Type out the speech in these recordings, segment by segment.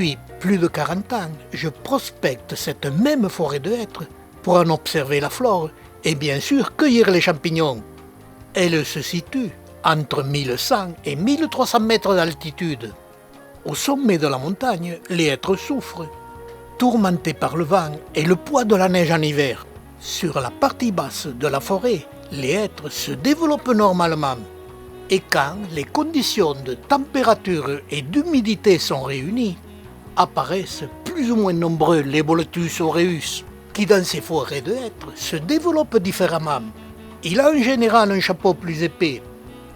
Depuis plus de 40 ans, je prospecte cette même forêt de hêtres pour en observer la flore et bien sûr cueillir les champignons. Elle se situe entre 1100 et 1300 mètres d'altitude. Au sommet de la montagne, les hêtres souffrent, tourmentés par le vent et le poids de la neige en hiver. Sur la partie basse de la forêt, les hêtres se développent normalement. Et quand les conditions de température et d'humidité sont réunies, apparaissent plus ou moins nombreux les Boletus aureus, qui dans ces forêts de hêtres se développent différemment. Il a en général un chapeau plus épais.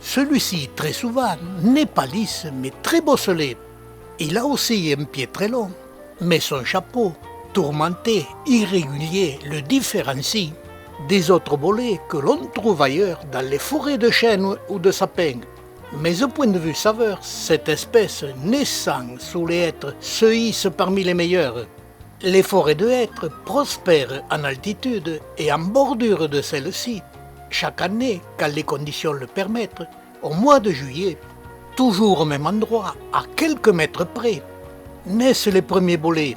Celui-ci, très souvent, n'est pas lisse, mais très bosselé. Il a aussi un pied très long, mais son chapeau, tourmenté, irrégulier, le différencie des autres bolets que l'on trouve ailleurs dans les forêts de chênes ou de sapins. Mais au point de vue saveur, cette espèce naissant sous les hêtres se hisse parmi les meilleures. Les forêts de hêtres prospèrent en altitude et en bordure de celles-ci. Chaque année, quand les conditions le permettent, au mois de juillet, toujours au même endroit, à quelques mètres près, naissent les premiers bolets.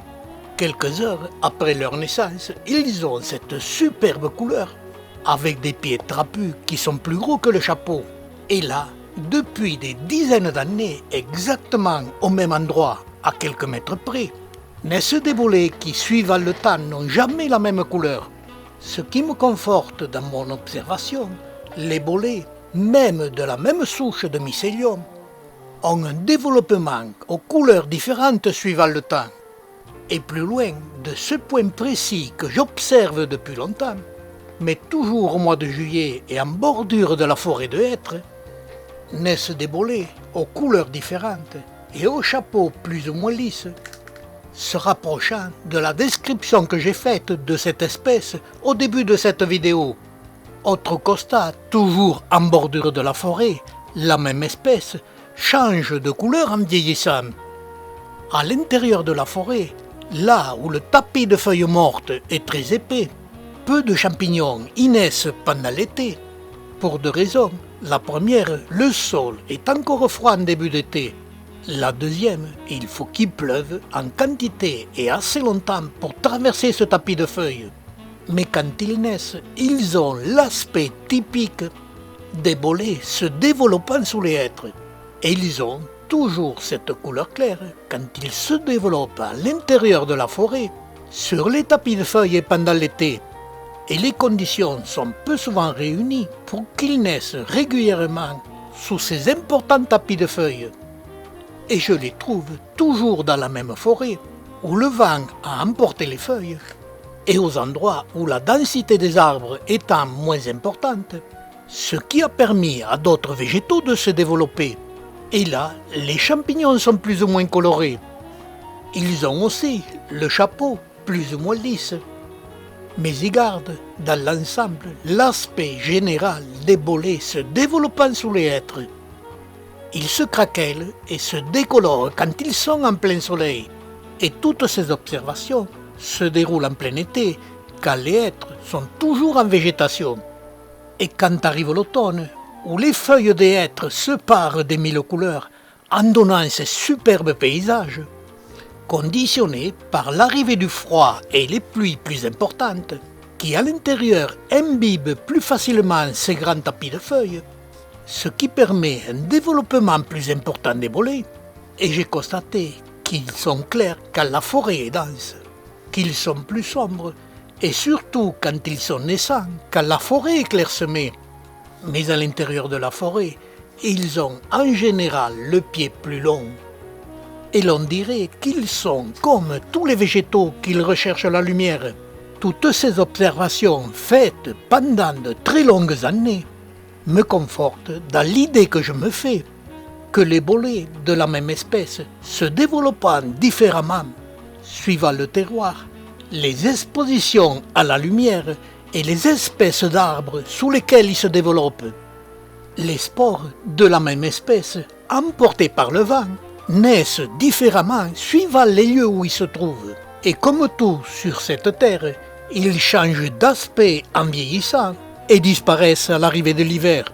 Quelques heures après leur naissance, ils ont cette superbe couleur, avec des pieds trapus qui sont plus gros que le chapeau. Et là, depuis des dizaines d'années, exactement au même endroit, à quelques mètres près, naissent des bolets qui, suivant le temps, n'ont jamais la même couleur. Ce qui me conforte dans mon observation, les bolets, même de la même souche de mycélium, ont un développement aux couleurs différentes suivant le temps. Et plus loin de ce point précis que j'observe depuis longtemps, mais toujours au mois de juillet et en bordure de la forêt de hêtres, naissent des bolets aux couleurs différentes et aux chapeaux plus ou moins lisses, se rapprochant de la description que j'ai faite de cette espèce au début de cette vidéo. Autre constat, toujours en bordure de la forêt, la même espèce change de couleur en vieillissant. À l'intérieur de la forêt, là où le tapis de feuilles mortes est très épais, peu de champignons y naissent pendant l'été. Pour deux raisons. La première, le sol est encore froid en début d'été. La deuxième, il faut qu'il pleuve en quantité et assez longtemps pour traverser ce tapis de feuilles. Mais quand ils naissent, ils ont l'aspect typique des bolets se développant sous les hêtres. Et ils ont toujours cette couleur claire quand ils se développent à l'intérieur de la forêt, sur les tapis de feuilles pendant l'été. Et les conditions sont peu souvent réunies pour qu'ils naissent régulièrement sous ces importants tapis de feuilles. Et je les trouve toujours dans la même forêt, où le vent a emporté les feuilles, et aux endroits où la densité des arbres étant moins importante, ce qui a permis à d'autres végétaux de se développer. Et là, les champignons sont plus ou moins colorés. Ils ont aussi le chapeau plus ou moins lisse. Mais ils gardent, dans l'ensemble, l'aspect général des bolets se développant sous les hêtres. Ils se craquellent et se décolorent quand ils sont en plein soleil. Et toutes ces observations se déroulent en plein été, quand les hêtres sont toujours en végétation. Et quand arrive l'automne, où les feuilles des hêtres se parent des mille couleurs, en donnant ces superbes paysages, conditionnés par l'arrivée du froid et les pluies plus importantes, qui à l'intérieur imbibent plus facilement ces grands tapis de feuilles, ce qui permet un développement plus important des bolets. Et j'ai constaté qu'ils sont clairs quand la forêt est dense, qu'ils sont plus sombres, et surtout quand ils sont naissants, quand la forêt est clairsemée. Mais à l'intérieur de la forêt, ils ont en général le pied plus long. Et l'on dirait qu'ils sont comme tous les végétaux qu'ils recherchent la lumière. Toutes ces observations faites pendant de très longues années me confortent dans l'idée que je me fais que les bolets de la même espèce se développant différemment, suivant le terroir, les expositions à la lumière et les espèces d'arbres sous lesquels ils se développent. Les spores de la même espèce, emportés par le vent, naissent différemment suivant les lieux où ils se trouvent. Et comme tout sur cette terre, ils changent d'aspect en vieillissant et disparaissent à l'arrivée de l'hiver.